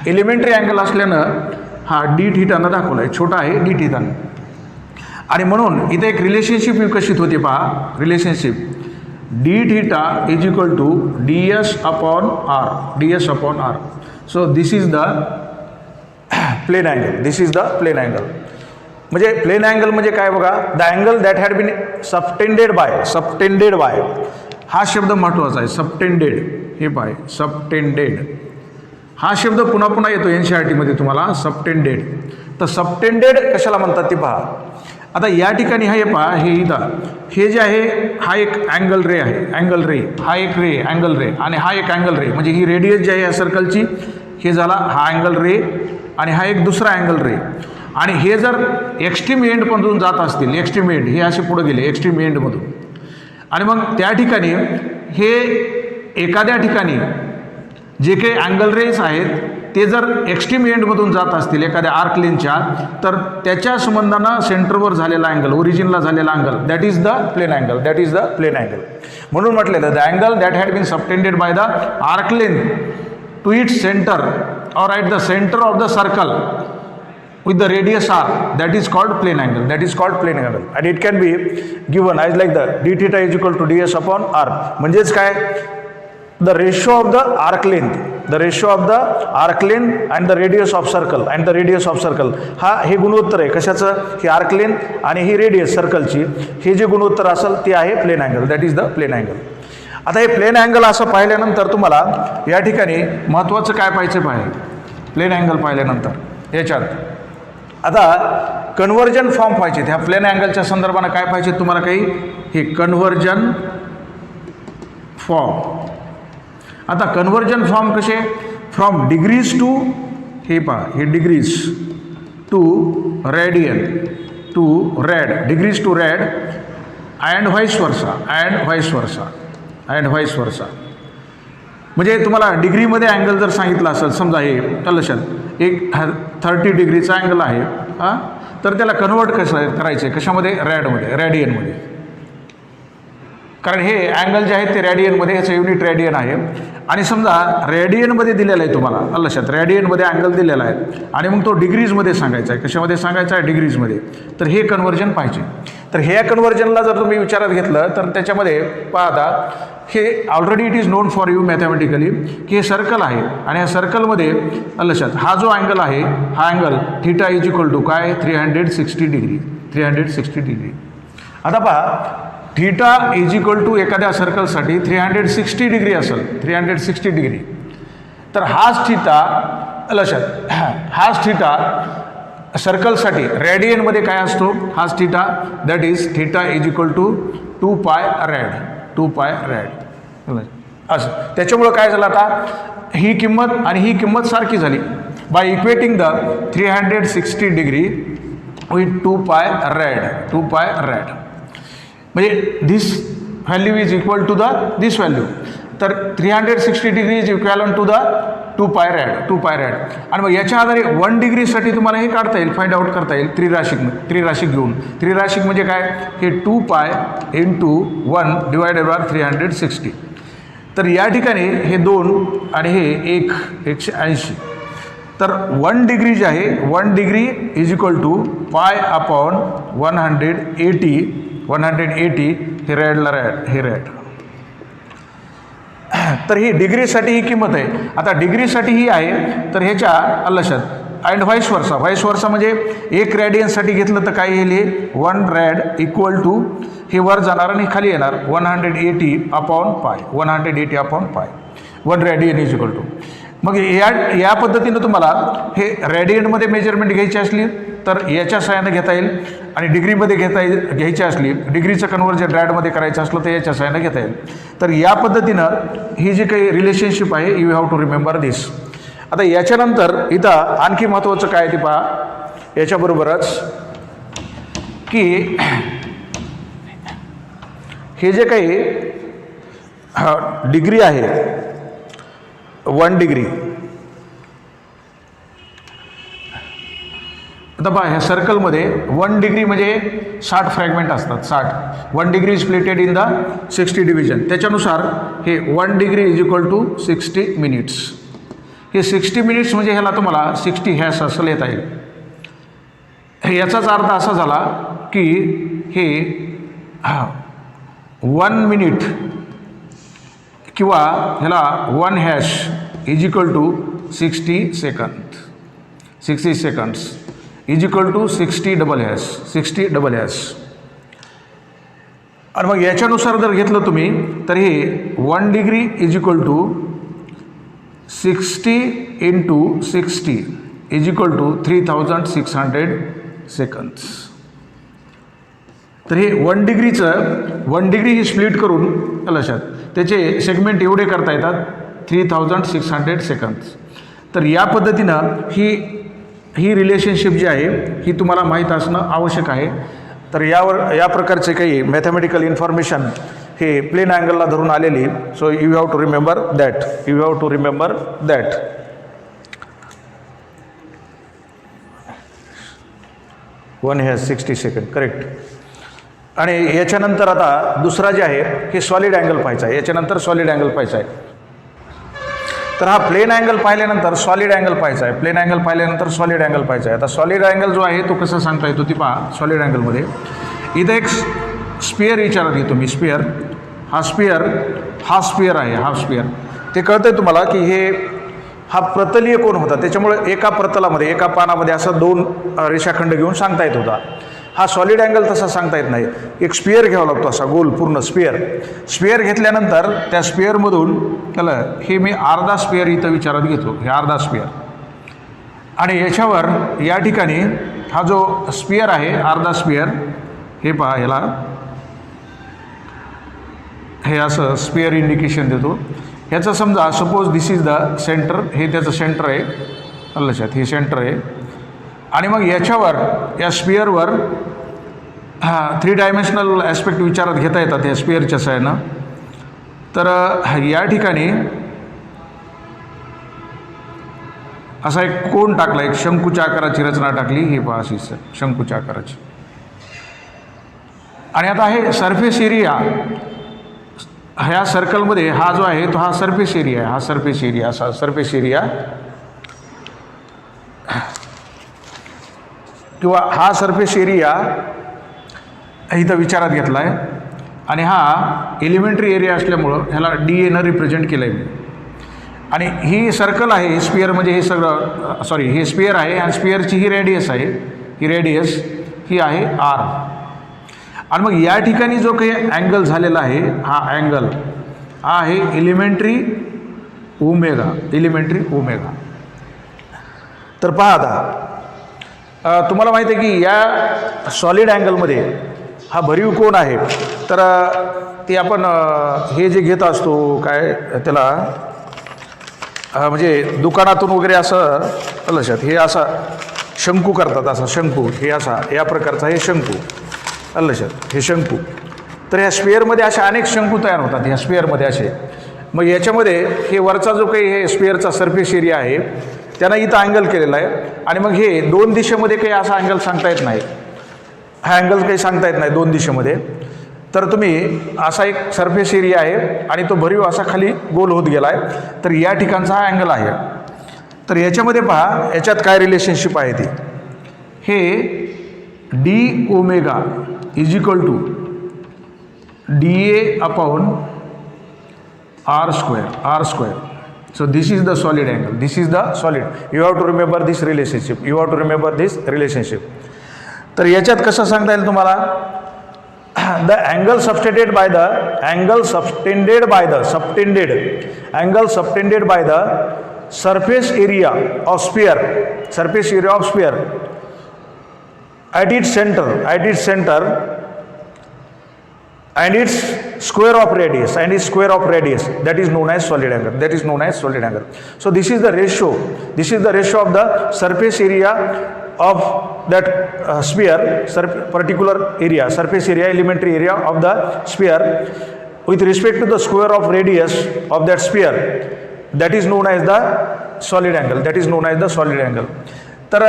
एलिमेंटरी अँगल असल्यानं हा डी थीटानं दाखवला आहे, छोटा आहे डी थीटानं. आणि म्हणून इथे एक रिलेशनशिप विकसित होते पहा, relationship d theta is equal to DS upon R, DS upon R. So this is the plane angle, this is the plane angle. म्हणजे प्लेन अँगल म्हणजे काय बघा, the angle that had been subtended by, हा शब्द महत्त्वाचा आहे. Subtended, हे bye, subtended हा शब्द पुन्हा पुन्हा येतो NCERTमध्ये तुम्हाला, सबटेंडेड. तर सबटेंडेड कशाला म्हणतात ते पहा. आता या ठिकाणी हे पहा, हे इथं हे जे आहे हा एक अँगल रे आहे, अँगल रे, हा एक रे, अँगल रे, आणि हा एक अँगल रे. म्हणजे ही रेडियस जी आहे या सर्कलची, हे झाला हा अँगल रे, आणि हा एक दुसरा अँगल रे. आणि हे जर एक्स्ट्रीम एंडमधून जात असतील, एक्स्ट्रीम एंड हे असे पुढे गेले एक्स्ट्रीम एंडमधून, आणि मग त्या ठिकाणी हे एखाद्या ठिकाणी जे काही अँगल रेज आहेत ते जर एक्स्ट्रीम एंडमधून जात असतील एखाद्या आर्क लेनच्या, तर त्याच्या संबंधानं सेंटरवर झालेला अँगल, ओरिजिनला झालेला angle, that is the plane angle, that is the plane angle. म्हणून म्हटलेलं the angle that had been subtended by the arc length to its centre और at the centre of the circle with the radius r, that is called plane angle, that is called plane angle. And it can be given as like the d theta is equal to ds upon r. म्हणजेच काय, the ratio of the arc length, the ratio of the arc length and the radius of circle, and the radius of circle, हा हे गुणोत्तर आहे कशाचं, ही arc length आणि ही radius सर्कलची, हे जे गुणोत्तर असेल ते आहे plane angle, that is the plane angle. आता हे प्लेन अँगल असं पाहिल्यानंतर तुम्हाला या ठिकाणी महत्त्वाचं काय पाहिजे पाहिजे, प्लेन अँगल पाहिल्यानंतर याच्यात आता कन्व्हर्जन फॉर्म पाहिजे. ह्या प्लेन अँगलच्या संदर्भानं काय पाहिजे तुम्हाला काही, हे कन्व्हर्जन फॉर्म. आता कन्व्हर्जन फॉर्म कसे, फ्रॉम डिग्रीज टू, हे पहा हे degrees to radian to rad, degrees to rad, and vice versa, and vice versa, and vice versa. म्हणजे तुम्हाला डिग्रीमध्ये अँगल जर सांगितलं असेल, समजा हे लक्षात एक 30 डिग्रीचा अँगल आहे हां, तर त्याला कन्वर्ट कसं करायचं आहे, कशामध्ये, रॅडमध्ये, रॅडियनमध्ये. कारण हे अँगल जे आहेत ते रॅडियनमध्ये, ह्याचं युनिट रॅडियन आहे. आणि समजा रॅडियनमध्ये दिलेलं आहे तुम्हाला, लक्षात रॅडियनमध्ये अँगल दिलेला आहे, आणि मग तो डिग्रीजमध्ये सांगायचा आहे. कशामध्ये सांगायचा आहे, डिग्रीजमध्ये. तर हे कन्व्हर्जन पाहिजे. तर ह्या कन्व्हर्जनला जर तुम्ही विचारात घेतलं तर त्याच्यामध्ये पाहता हे already it is non for you mathematically की हे सर्कल आहे, आणि ह्या सर्कलमध्ये लक्षात हा जो अँगल आहे हा angle theta is equal to काय, 360 डिग्री, 360 डिग्री. आता पहा थीटा इज इक्वल टू एखाद्या सर्कलसाठी 360 डिग्री असेल, 360 डिग्री. तर हाच थीटा लक्षात, हाच थीटा सर्कलसाठी रॅडियनमध्ये काय असतो, हाच theta, that is theta is equal to 2 pi rad, 2 pi RAD असं. त्याच्यामुळं काय झालं, आता ही किंमत आणि ही किंमत सारखी झाली by equating the 360 degree with 2 pi rad, 2 pi rad. म्हणजे this value is equal to the this value. तर 360 degree is equal to the 2 pi rad, 2 pi RAD. आणि मग याच्या आधारे 1 डिग्रीसाठी तुम्हाला हे काढता येईल, फाइंड आउट करता येईल त्रिराशिक घेऊन. त्रिराशिक म्हणजे काय, हे 2 पाय इंटू 1 डिवायडेड बाय 360. तर या ठिकाणी हे 2 आणि हे 1, 180. तर 1 डिग्री जे आहे, 1 degree is equal to pi upon 180, 180 हे रॅडला रॅड, हे रॅड. तर ही डिग्रीसाठी ही किंमत आहे. आता डिग्रीसाठी ही आहे, तर ह्याच्या लक्षात अँड व्हाईस वर्सा म्हणजे एक रॅडियनसाठी घेतलं तर काय येईल हे 1 रॅड इक्वल टू हे वर जाणार आणि खाली येणार 180 upon pi 180 upon pi 1 radian is equal to. मग या पद्धतीनं तुम्हाला हे रॅडियनमध्ये मेजरमेंट घ्यायची असली तर याच्या सहाय्यानं घेता येईल आणि डिग्रीमध्ये घ्यायची असली डिग्रीचं कन्व्हर्जन रॅडमध्ये करायचं असलं तर याच्या सहाय्यानं घेता येईल. तर या पद्धतीनं ही जी काही रिलेशनशिप आहे यू हॅव टू रिमेंबर दिस. आता याच्यानंतर इथं आणखी महत्त्वाचं काय ते पहा. याच्याबरोबरच की हे जे काही डिग्री आहे 1 डिग्री. आता पहा ह्या सर्कलमध्ये 1 डिग्री म्हणजे 60 फ्रॅगमेंट असतात 60. 1 degree is splitted in the 60 division. त्याच्यानुसार हे 1 degree is equal to 60 minutes. हे 60 मिनिट्स म्हणजे ह्याला तुम्हाला 60 हॅश असं लिहिता येईल. याचाच अर्थ असा झाला की हे 1 मिनिट किंवा ह्याला 1 hash is equal to 60 second 60 seconds is equal to 60 double hash. आणि मग याच्यानुसार जर घेतलं तुम्ही तर हे 1 degree is equal to 60 into 60 is equal to 3600 seconds. तर हे 1 डिग्री ही स्प्लिट करून लक्षात त्याचे सेगमेंट एवढे करता येतात 3600 सेकंड्स. तर या पद्धतीनं ही रिलेशनशिप जी आहे ही तुम्हाला माहीत असणं आवश्यक आहे. तर या प्रकारचे काही मॅथमॅटिकल इन्फॉर्मेशन हे प्लेन अँगलला धरून आलेली. So you have to remember that. One has 60 second correct. आणि याच्यानंतर आता दुसरा जे आहे हे सॉलिड अँगल पाहायचा आहे. याच्यानंतर सॉलिड अँगल पाहायचा आहे. तर हा प्लेन अँगल पाहिल्यानंतर सॉलिड अँगल पाहायचा आहे. प्लेन अँगल पाहिल्यानंतर सॉलिड अँगल पाहायचा आहे. आता सॉलिड अँगल जो आहे तो कसा सांगता येतो ती पहा. सॉलिड अँगलमध्ये इथं एक स्पियर विचारात घेतो मी. हा स्पियर आहे. ते कळतं आहे तुम्हाला की हा प्रतलीय कोन होता. त्याच्यामुळे एका प्रतलामध्ये एका पानामध्ये असा 2 रेषाखंड घेऊन सांगता येत होता. हा सॉलिड अँगल तसा सांगता येत नाही. एक स्पियर घ्यावा लागतो असा गोल पूर्ण स्पियर घेतल्यानंतर त्या स्पियरमधून त्याला हे मी अर्धा स्पियर इथं विचारात घेतो. हे अर्धा स्पियर आणि याच्यावर या ठिकाणी हा जो स्पियर आहे अर्धा स्पियर हे पहा ह्याला हे असं स्पियर इंडिकेशन देतो. ह्याचं समजा suppose this is the centre. हे त्याचं सेंटर आहे लक्षात. हे सेंटर आहे आणि मग याच्यावर या स्पियरवर 3 डायमेन्शनल ॲस्पेक्ट विचारात घेता येतात या स्पियरच्या सहाय्यानं. तर या ठिकाणी असा एक कोन टाकला. एक शंकूच्या आकाराची रचना टाकली. ही पहा अशी शंकूच्या आकाराची. आणि आता हे सरफेस एरिया ह्या सर्कलमध्ये हा जो आहे तो हा सरफेस एरिया आहे. असा सरफेस एरिया किंवा हा सरफेस एरिया इथं विचारात घेतला आहे. आणि हा एलिमेंटरी एरिया असल्यामुळं ह्याला DAनं रिप्रेझेंट केलं आहे. आणि ही सर्कल आहे. हे स्पियर म्हणजे हे सगळं हे स्पियर आहे आणि स्पियरची ही रेडियस आहे. ही आहे R. आणि मग या ठिकाणी जो काही अँगल झालेला आहे हा अँगल हा आहे एलिमेंटरी ओमेगा. तर पहा आता तुम्हाला माहिती आहे की या सॉलिड अँगलमध्ये हा भरीव कोन आहे. तर ते आपण हे जे घेत असतो काय त्याला म्हणजे दुकानातून वगैरे असं लक्षात हे असा शंकू करतात. असा शंकू हे असा या प्रकारचा हे शंकू लक्षात. हे शंकू तर ह्या स्पियरमध्ये असे अनेक शंकू तयार होतात ह्या स्पियरमध्ये असे. मग याच्यामध्ये हे वरचा जो काही हे स्पियरचा सरफेस एरिया आहे त्यानं इथं अँगल केलेला आहे. आणि मग हे 2 दिशेमध्ये काही असा अँगल सांगता येत नाही. हा अँगल काही सांगता येत नाही 2 दिशेमध्ये. तर तुम्ही असा एक सरफेस एरिया आहे आणि तो भरीव असा खाली गोल होत गेला आहे. तर या ठिकाणचा हा अँगल आहे. तर याच्यामध्ये पहा याच्यात काय रिलेशनशिप आहे ती. हे D omega is equal to DA upon R square So this is the solid angle. This is the solid. You have to remember this relationship. You have to remember this relationship. तर याच्यात कसं सांगता येईल तुम्हाला? The angle subtended by the surface area of sphere at its center and its square of radius that is known as solid angle. So this is the ratio of the surface area of that sphere, particular area, surface area, elementary area of the sphere with respect to the square of radius of that sphere, that is known as the solid angle. तर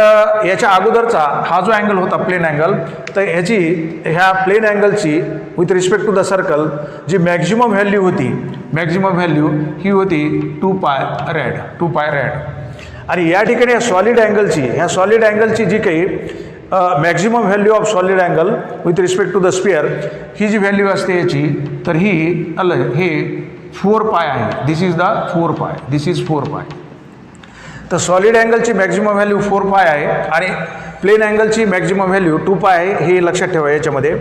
याच्या अगोदरचा हा जो angle होता plain angle, तर ह्या plane अँगलची with respect to the circle जी मॅक्झिमम व्हॅल्यू ही होती 2 पाय रॅड. आणि या ठिकाणी ह्या सॉलिड अँगलची जी काही maximum value of solid angle with respect to the sphere ही जी व्हॅल्यू असते याची, तर हे 4 पाय आहे. दिस इज 4 पाय. तर सॉलिड अँगलची मॅक्झिमम व्हॅल्यू 4 पाय आहे आणि प्लेन अँगलची मॅक्झिमम व्हॅल्यू 2 पाय आहे. हे लक्षात ठेवा. याच्यामध्ये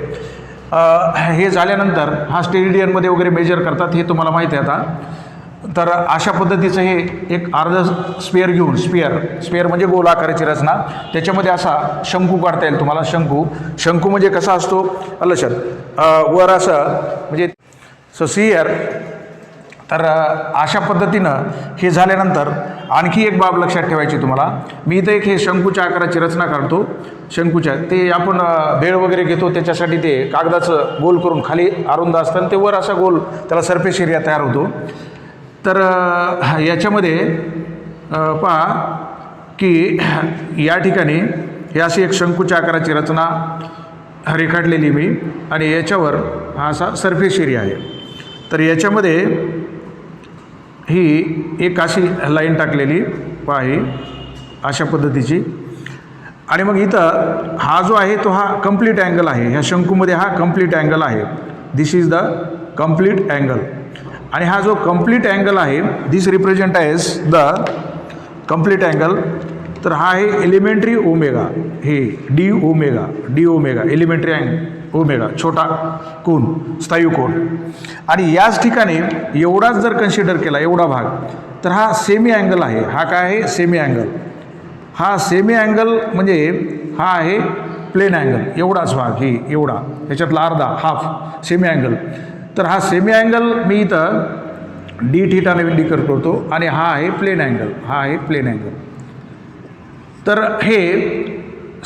हे झाल्यानंतर हा स्टेरिडियनमध्ये वगैरे मेजर करतात, हे तुम्हाला माहिती आहे आता. तर अशा पद्धतीचं हे एक अर्ध स्पेअर घेऊन, स्पेअर म्हणजे गोलाकाराची रचना, त्याच्यामध्ये असा शंकू काढता येईल तुम्हाला. शंकू म्हणजे कसा असतो लक्षात, वर असं म्हणजे सो सी हिअर. तर अशा पद्धतीनं हे झाल्यानंतर आणखी एक बाब लक्षात ठेवायची तुम्हाला. मी इथं एक हे शंकूच्या आकाराची रचना काढतो. ते आपण बेळ वगैरे घेतो, त्याच्यासाठी ते कागदाचं गोल करून खाली अरुंद असतं, ते वर असा गोल त्याला सरफेस एरिया तयार होतो. तर याच्यामध्ये पहा की या ठिकाणी हे अशी एक शंकूच्या आकाराची रचना रेखाटलेली मी, आणि याच्यावर हा असा सरफेस एरिया आहे. तर याच्यामध्ये ही एक अशी लाईन टाकलेली पहा, ही अशा पद्धतीची. आणि मग इथं हा जो आहे तो हा कंप्लीट अँगल आहे. ह्या शंकूमध्ये हा कंप्लीट अँगल आहे. This is the complete angle. आणि हा जो कंप्लीट अँगल आहे, this represent as the complete angle. तर हा आहे एलिमेंटरी ओमेगा, हे डी ओमेगा एलिमेंटरी ओमेगा, छोटा कोन, स्थायू कोन. आणि याच ठिकाणी एवढाच जर कन्सिडर केला, एवढा भाग, तर हा सेमी अँगल आहे. हा काय आहे? Semi angle. हा सेमी अँगल म्हणजे हा आहे प्लेन अँगल. एवढाच भाग, ही एवढा, ह्याच्यातला अर्धा, हाफ सेमी अँगल. तर हा सेमी अँगल मी इथं डी थीटाने इंडिकेट करतो, आणि हा आहे प्लेन अँगल. तर हे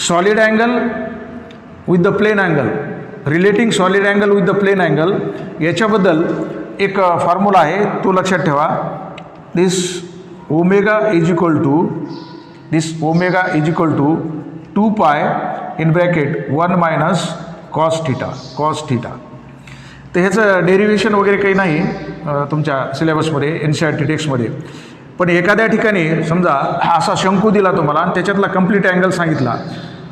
solid angle with the plane angle, relating solid angle with the plane angle, याच्याबद्दल एक फॉर्म्युला आहे, तो लक्षात ठेवा. This omega is equal to 2 pi in bracket 1 minus cos theta. तर ह्याचं डेरिव्हेशन वगैरे काही नाही तुमच्या सिलेबसमध्ये, NCERT टेक्स्टमध्ये. पण एखाद्या ठिकाणी समजा असा शंकू दिला तुम्हाला आणि त्याच्यातला कंप्लीट अँगल सांगितला,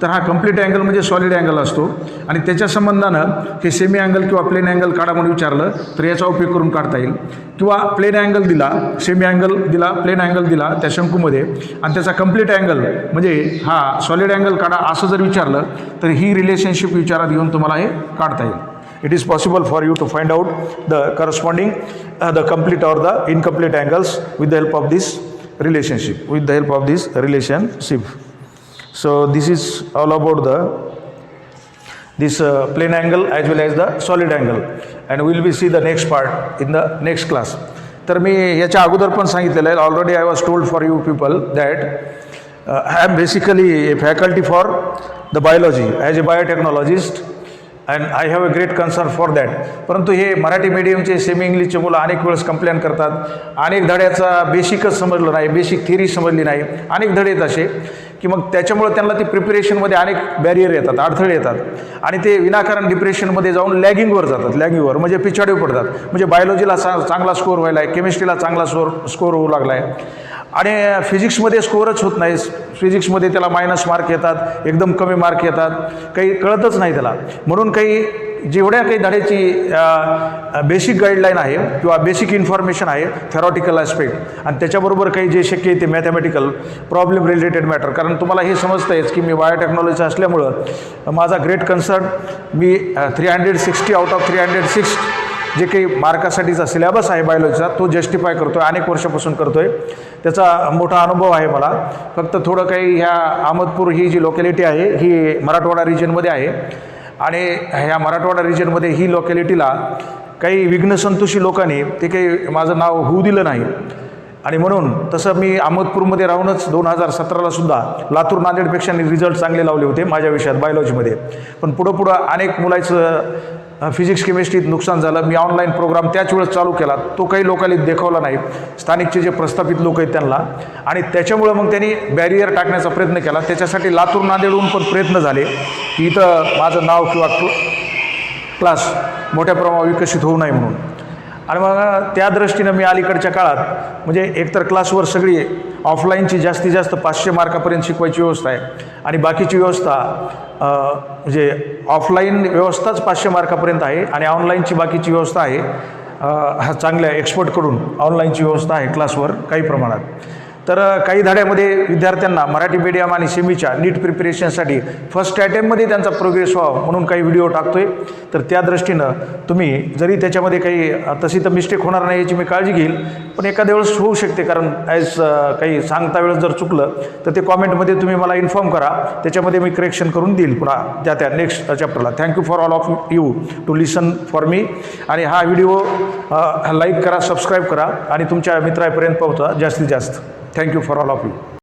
तर हा कंप्लीट अँगल म्हणजे सॉलिड अँगल असतो. आणि त्याच्या संबंधानं हे सेमी अँगल किंवा प्लेन अँगल काढा म्हणून विचारलं तर याचा उपयोग करून काढता येईल. किंवा प्लेन अँगल दिला, सेमी अँगल दिला, प्लेन अँगल दिला त्या शंकूमध्ये, आणि त्याचा कंप्लीट अँगल म्हणजे हा सॉलिड अँगल काढा असं जर विचारलं, तर ही रिलेशनशिप विचारात घेऊन तुम्हाला हे काढता येईल. It is possible for you to find out the corresponding the complete or the incomplete angles with the help of this relationship. So this is all about this plane angle as well as the solid angle, and we will see the next part in the next class. तर मी याच्या अगोदर पण सांगितलेलं आहे, already I was told for you people that I am basically a faculty for the biology as a biotechnologist, and I have a great concern for that. परंतु हे Marathi मीडियमचे semi इंग्लिशचे मुलं अनेक वेळेस कंप्लेंट करतात, अनेक धड्याचा बेसिकच समजलं नाही, बेसिक थिअरी समजली नाही, अनेक धडे आहेत असे की मग त्याच्यामुळे त्यांना ते प्रिपरेशनमध्ये अनेक बॅरियर येतात, अडथळे येतात, आणि ते विनाकारण डिप्रेशनमध्ये जाऊन लॅगिंगवर जातात. लॅगिंगवर म्हणजे पिछाडीवर पडतात. म्हणजे बायोलॉजीला चांगला स्कोर व्हायला आहे, केमिस्ट्रीला चांगला स्कोर होऊ लागला आहे, आणि फिजिक्समध्ये स्कोअरच होत नाही. फिजिक्समध्ये त्याला मायनस मार्क येतात, एकदम कमी मार्क येतात, काही कळतच नाही त्याला. म्हणून काही जेवढ्या काही धड्याची बेसिक गाईडलाईन आहे किंवा बेसिक इन्फॉर्मेशन आहे थेरॉटिकल ॲस्पेक्ट आणि त्याच्याबरोबर काही जे शक्य आहे ते मॅथमॅटिकल प्रॉब्लेम रिलेटेड मॅटर. कारण तुम्हाला हे समजतंयच की मी बायोटेक्नॉलॉजी असल्यामुळं माझा great concern me 360 out of 306 जे काही मार्कासाठीचा सिलेबस आहे बायोलॉजीचा तो जस्टिफाय करतो आहे, अनेक वर्षापासून करतो आहे. त्याचा मोठा अनुभव आहे मला. फक्त थोडं काही ह्या अहमदपूर ही जी लोकॅलिटी आहे ही मराठवाडा रिजनमध्ये आहे आणि ह्या मराठवाडा रिजनमध्ये ही लोकॅलिटीला काही विघ्नसंतोषी लोकांनी ते काही माझं नाव होऊ दिलं नाही आणि म्हणून तसं मी अहमदपूरमध्ये राहूनच 2017ला सुद्धा लातूर नांदेडपेक्षा रिझल्ट चांगले लावले होते माझ्या विषयात बायोलॉजीमध्ये. पण पुढं अनेक मुलाचं फिजिक्स केमिस्ट्रीत नुकसान झालं. मी ऑनलाईन प्रोग्राम त्याच वेळेस चालू केला, तो काही लोकांनी देखवला नाही, स्थानिकचे जे प्रस्थापित लोक आहेत त्यांना, आणि त्याच्यामुळं मग त्यांनी बॅरियर टाकण्याचा प्रयत्न केला. त्याच्यासाठी लातूर नांदेडहून पण प्रयत्न झाले की इथं माझं नाव किंवा क्लास मोठ्या प्रमाणावर विकसित होऊ नये म्हणून. आणि मग त्या दृष्टीनं मी अलीकडच्या काळात म्हणजे एकतर क्लासवर सगळी ऑफलाईनची जास्तीत जास्त 500 मार्कापर्यंत शिकवायची व्यवस्था आहे आणि बाकीची व्यवस्था म्हणजे ऑफलाईन व्यवस्थाच 500 मार्कापर्यंत आहे आणि ऑनलाईनची बाकीची व्यवस्था आहे हा चांगल्या एक्सपर्टकडून ऑनलाईनची व्यवस्था आहे क्लासवर काही प्रमाणात. तर काही धड्यामध्ये विद्यार्थ्यांना मराठी मीडियम आणि सेमीच्या नीट प्रिपरेशनसाठी फर्स्ट अटेम्पमध्ये त्यांचा प्रोग्रेस व्हावा म्हणून काही व्हिडिओ टाकतो आहे. तर त्या दृष्टीनं तुम्ही जरी त्याच्यामध्ये काही तशी तर मिस्टेक होणार नाही याची मी काळजी घेईल, पण एखाद्या वेळेस होऊ शकते. कारण काही सांगता वेळेस जर चुकलं तर ते कॉमेंटमध्ये तुम्ही मला इन्फॉर्म करा, त्याच्यामध्ये मी करेक्शन करून देईल पुन्हा त्या नेक्स्ट चॅप्टरला. Thank you for all of you to listen for me. आणि हा व्हिडिओ लाईक करा, सबस्क्राईब करा आणि तुमच्या मित्रापर्यंत पोहोचा जास्तीत जास्त. Thank you for all of you.